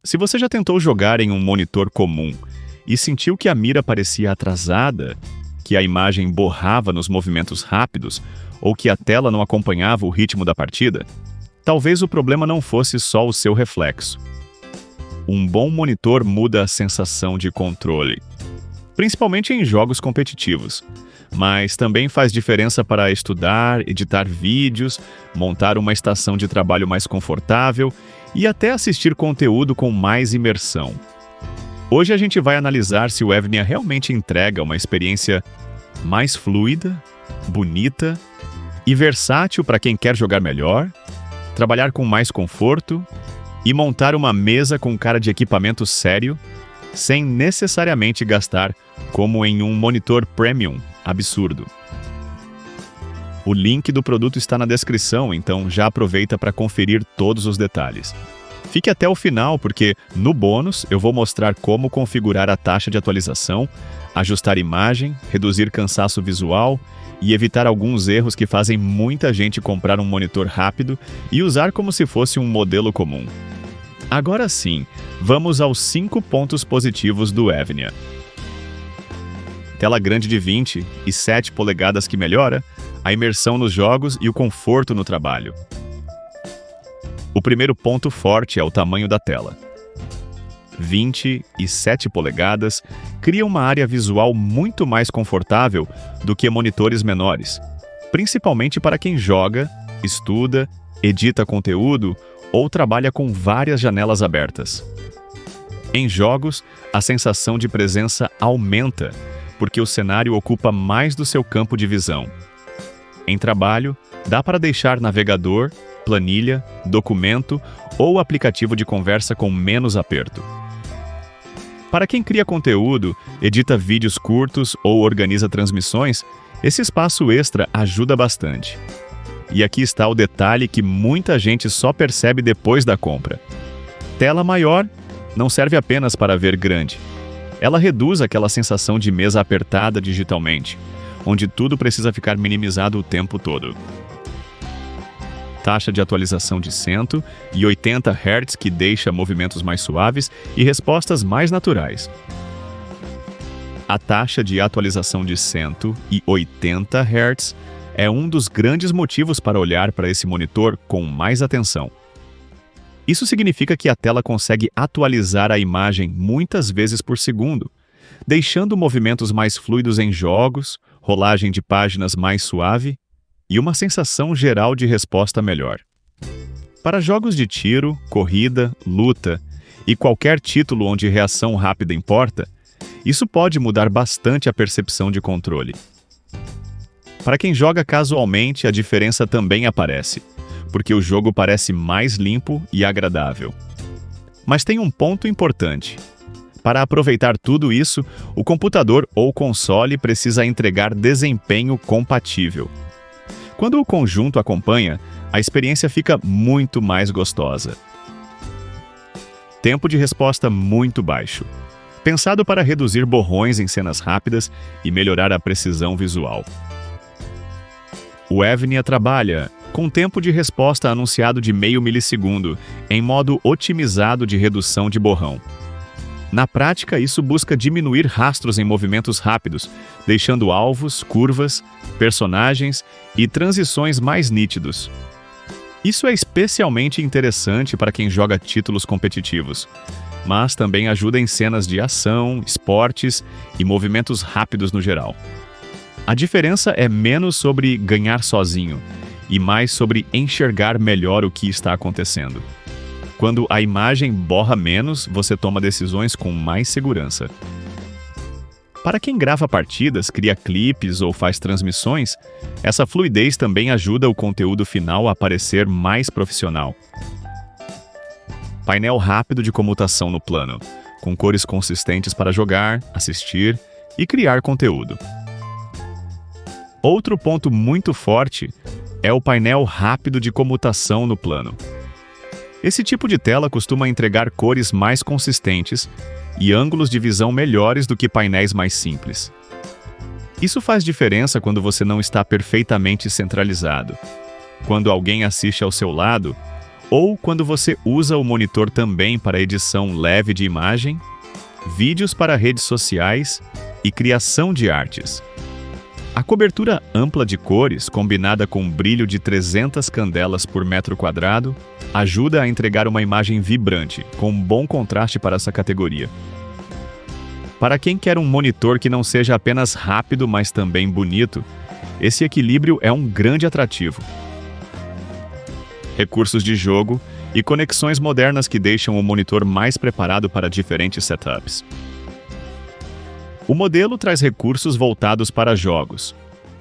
Se você já tentou jogar em um monitor comum e sentiu que a mira parecia atrasada, que a imagem borrava nos movimentos rápidos ou que a tela não acompanhava o ritmo da partida, talvez o problema não fosse só o seu reflexo. Um bom monitor muda a sensação de controle, principalmente em jogos competitivos, mas também faz diferença para estudar, editar vídeos, montar uma estação de trabalho mais confortável e até assistir conteúdo com mais imersão. Hoje a gente vai analisar se o Evnia realmente entrega uma experiência mais fluida, bonita e versátil para quem quer jogar melhor, trabalhar com mais conforto e montar uma mesa com cara de equipamento sério, sem necessariamente gastar como em um monitor premium absurdo. O link do produto está na descrição, então já aproveita para conferir todos os detalhes. Fique até o final, porque no bônus eu vou mostrar como configurar a taxa de atualização, ajustar imagem, reduzir cansaço visual e evitar alguns erros que fazem muita gente comprar um monitor rápido e usar como se fosse um modelo comum. Agora sim, vamos aos 5 pontos positivos do Evnia. Tela grande de 20 e 7 polegadas que melhora a imersão nos jogos e o conforto no trabalho. O primeiro ponto forte é o tamanho da tela. 20 e 7 polegadas cria uma área visual muito mais confortável do que monitores menores, principalmente para quem joga, estuda, edita conteúdo ou trabalha com várias janelas abertas. Em jogos, a sensação de presença aumenta, porque o cenário ocupa mais do seu campo de visão. Em trabalho, dá para deixar navegador, planilha, documento ou aplicativo de conversa com menos aperto. Para quem cria conteúdo, edita vídeos curtos ou organiza transmissões, esse espaço extra ajuda bastante. E aqui está o detalhe que muita gente só percebe depois da compra. Tela maior não serve apenas para ver grande. Ela reduz aquela sensação de mesa apertada digitalmente, onde tudo precisa ficar minimizado o tempo todo. Taxa de atualização de 180 Hz que deixa movimentos mais suaves e respostas mais naturais. A taxa de atualização de 180 Hz é um dos grandes motivos para olhar para esse monitor com mais atenção. Isso significa que a tela consegue atualizar a imagem muitas vezes por segundo, deixando movimentos mais fluidos em jogos, rolagem de páginas mais suave e uma sensação geral de resposta melhor. Para jogos de tiro, corrida, luta e qualquer título onde reação rápida importa, isso pode mudar bastante a percepção de controle. Para quem joga casualmente, a diferença também aparece, porque o jogo parece mais limpo e agradável. Mas tem um ponto importante. Para aproveitar tudo isso, o computador ou console precisa entregar desempenho compatível. Quando o conjunto acompanha, a experiência fica muito mais gostosa. Tempo de resposta muito baixo. Pensado para reduzir borrões em cenas rápidas e melhorar a precisão visual. O Evnia trabalha com tempo de resposta anunciado de meio milissegundo, em modo otimizado de redução de borrão. Na prática, isso busca diminuir rastros em movimentos rápidos, deixando alvos, curvas, personagens e transições mais nítidos. Isso é especialmente interessante para quem joga títulos competitivos, mas também ajuda em cenas de ação, esportes e movimentos rápidos no geral. A diferença é menos sobre ganhar sozinho e mais sobre enxergar melhor o que está acontecendo. Quando a imagem borra menos, você toma decisões com mais segurança. Para quem grava partidas, cria clipes ou faz transmissões, essa fluidez também ajuda o conteúdo final a parecer mais profissional. Painel rápido de comutação no plano, com cores consistentes para jogar, assistir e criar conteúdo. Outro ponto muito forte é o painel rápido de comutação no plano. Esse tipo de tela costuma entregar cores mais consistentes e ângulos de visão melhores do que painéis mais simples. Isso faz diferença quando você não está perfeitamente centralizado. Quando alguém assiste ao seu lado, ou quando você usa o monitor também para edição leve de imagem, vídeos para redes sociais e criação de artes. A cobertura ampla de cores, combinada com brilho de 300 candelas por metro quadrado, ajuda a entregar uma imagem vibrante, com bom contraste para essa categoria. Para quem quer um monitor que não seja apenas rápido, mas também bonito, esse equilíbrio é um grande atrativo. Recursos de jogo e conexões modernas que deixam o monitor mais preparado para diferentes setups. O modelo traz recursos voltados para jogos,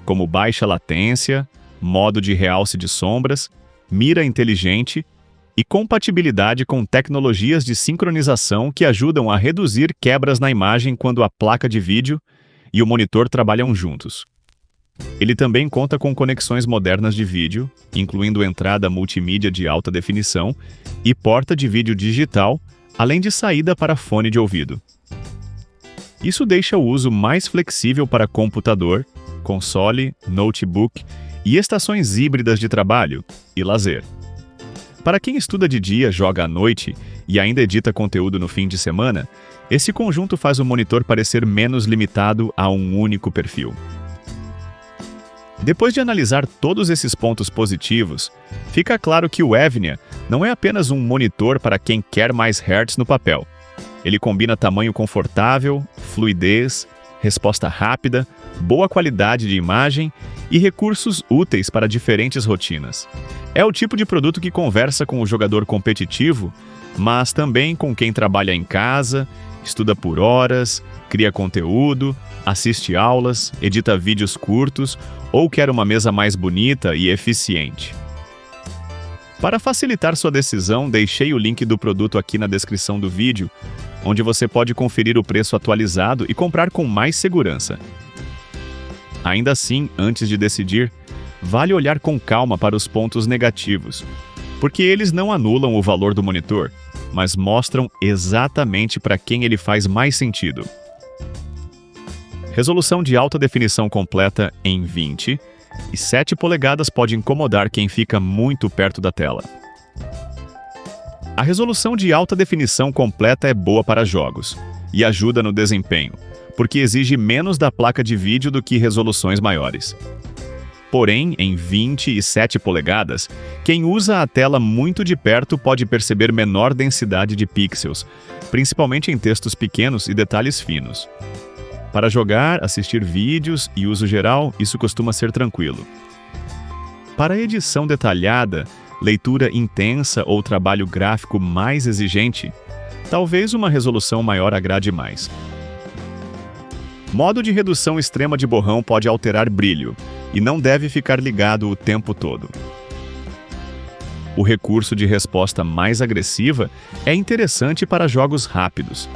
como baixa latência, modo de realce de sombras, mira inteligente e compatibilidade com tecnologias de sincronização que ajudam a reduzir quebras na imagem quando a placa de vídeo e o monitor trabalham juntos. Ele também conta com conexões modernas de vídeo, incluindo entrada multimídia de alta definição e porta de vídeo digital, além de saída para fone de ouvido. Isso deixa o uso mais flexível para computador, console, notebook e estações híbridas de trabalho e lazer. Para quem estuda de dia, joga à noite e ainda edita conteúdo no fim de semana, esse conjunto faz o monitor parecer menos limitado a um único perfil. Depois de analisar todos esses pontos positivos, fica claro que o Evnia não é apenas um monitor para quem quer mais hertz no papel. Ele combina tamanho confortável, fluidez, resposta rápida, boa qualidade de imagem e recursos úteis para diferentes rotinas. É o tipo de produto que conversa com o jogador competitivo, mas também com quem trabalha em casa, estuda por horas, cria conteúdo, assiste aulas, edita vídeos curtos ou quer uma mesa mais bonita e eficiente. Para facilitar sua decisão, deixei o link do produto aqui na descrição do vídeo, onde você pode conferir o preço atualizado e comprar com mais segurança. Ainda assim, antes de decidir, vale olhar com calma para os pontos negativos, porque eles não anulam o valor do monitor, mas mostram exatamente para quem ele faz mais sentido. Resolução de alta definição completa em 20 e 7 polegadas pode incomodar quem fica muito perto da tela. A resolução de alta definição completa é boa para jogos e ajuda no desempenho, porque exige menos da placa de vídeo do que resoluções maiores. Porém, em 20 e 7 polegadas, quem usa a tela muito de perto pode perceber menor densidade de pixels, principalmente em textos pequenos e detalhes finos. Para jogar, assistir vídeos e uso geral, isso costuma ser tranquilo. Para edição detalhada, leitura intensa ou trabalho gráfico mais exigente, talvez uma resolução maior agrade mais. Modo de redução extrema de borrão pode alterar brilho e não deve ficar ligado o tempo todo. O recurso de resposta mais agressiva é interessante para jogos rápidos,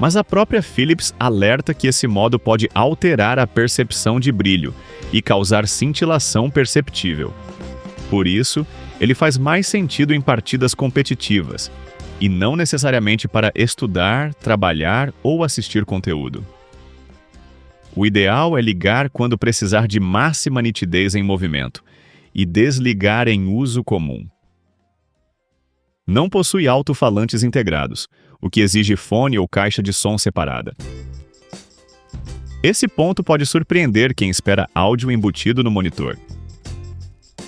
mas a própria Philips alerta que esse modo pode alterar a percepção de brilho e causar cintilação perceptível. Por isso, ele faz mais sentido em partidas competitivas, e não necessariamente para estudar, trabalhar ou assistir conteúdo. O ideal é ligar quando precisar de máxima nitidez em movimento e desligar em uso comum. Não possui alto-falantes integrados, o que exige fone ou caixa de som separada. Esse ponto pode surpreender quem espera áudio embutido no monitor.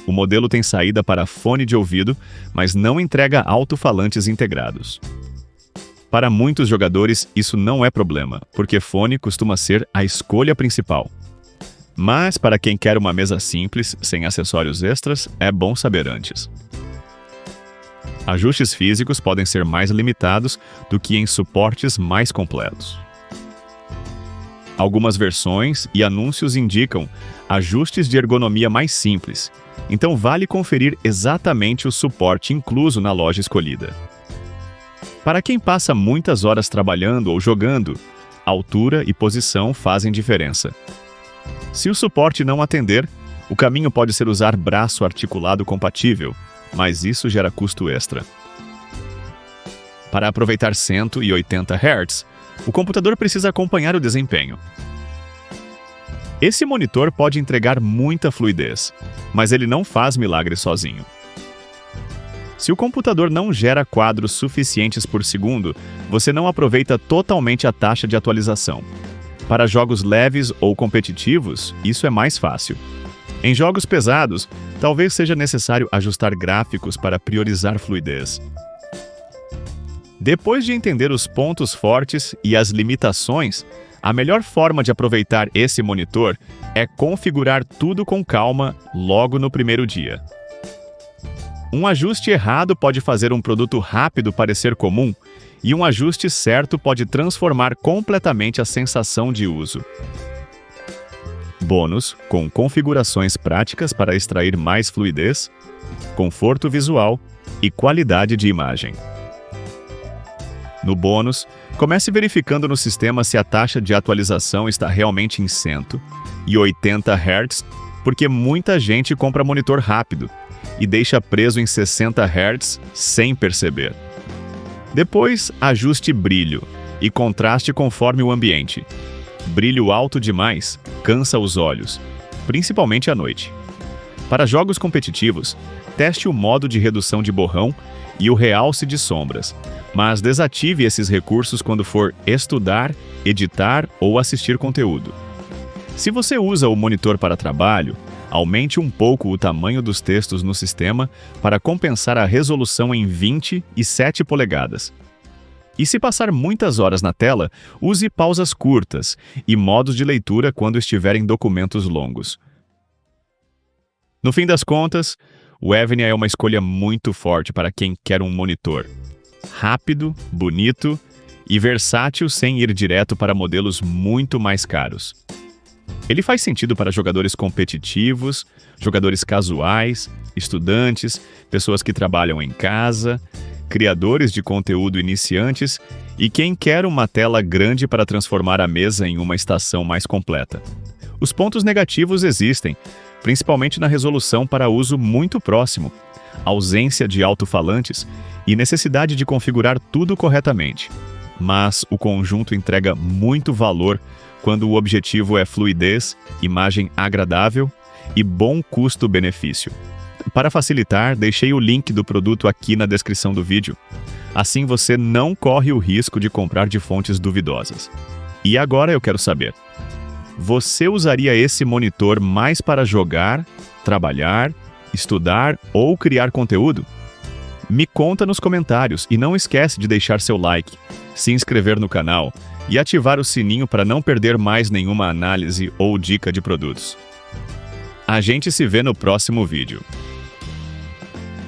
O modelo tem saída para fone de ouvido, mas não entrega alto-falantes integrados. Para muitos jogadores, isso não é problema, porque fone costuma ser a escolha principal. Mas para quem quer uma mesa simples, sem acessórios extras, é bom saber antes. Ajustes físicos podem ser mais limitados do que em suportes mais completos. Algumas versões e anúncios indicam ajustes de ergonomia mais simples, então vale conferir exatamente o suporte incluso na loja escolhida. Para quem passa muitas horas trabalhando ou jogando, altura e posição fazem diferença. Se o suporte não atender, o caminho pode ser usar braço articulado compatível, mas isso gera custo extra. Para aproveitar 180 Hz, o computador precisa acompanhar o desempenho. Esse monitor pode entregar muita fluidez, mas ele não faz milagre sozinho. Se o computador não gera quadros suficientes por segundo, você não aproveita totalmente a taxa de atualização. Para jogos leves ou competitivos, isso é mais fácil. Em jogos pesados, talvez seja necessário ajustar gráficos para priorizar fluidez. Depois de entender os pontos fortes e as limitações, a melhor forma de aproveitar esse monitor é configurar tudo com calma logo no primeiro dia. Um ajuste errado pode fazer um produto rápido parecer comum, e um ajuste certo pode transformar completamente a sensação de uso. Bônus com configurações práticas para extrair mais fluidez, conforto visual e qualidade de imagem. No bônus, comece verificando no sistema se a taxa de atualização está realmente em 180 Hz, porque muita gente compra monitor rápido e deixa preso em 60 Hz sem perceber. Depois, ajuste brilho e contraste conforme o ambiente. Brilho alto demais cansa os olhos, principalmente à noite. Para jogos competitivos, teste o modo de redução de borrão e o realce de sombras, mas desative esses recursos quando for estudar, editar ou assistir conteúdo. Se você usa o monitor para trabalho, aumente um pouco o tamanho dos textos no sistema para compensar a resolução em 20 e 7 polegadas. E se passar muitas horas na tela, use pausas curtas e modos de leitura quando estiver em documentos longos. No fim das contas, o Evnia é uma escolha muito forte para quem quer um monitor rápido, bonito e versátil sem ir direto para modelos muito mais caros. Ele faz sentido para jogadores competitivos, jogadores casuais, estudantes, pessoas que trabalham em casa, criadores de conteúdo iniciantes e quem quer uma tela grande para transformar a mesa em uma estação mais completa. Os pontos negativos existem, principalmente na resolução para uso muito próximo, ausência de alto-falantes e necessidade de configurar tudo corretamente. Mas o conjunto entrega muito valor quando o objetivo é fluidez, imagem agradável e bom custo-benefício. Para facilitar, deixei o link do produto aqui na descrição do vídeo. Assim você não corre o risco de comprar de fontes duvidosas. E agora eu quero saber: você usaria esse monitor mais para jogar, trabalhar, estudar ou criar conteúdo? Me conta nos comentários e não esquece de deixar seu like, se inscrever no canal e ativar o sininho para não perder mais nenhuma análise ou dica de produtos. A gente se vê no próximo vídeo.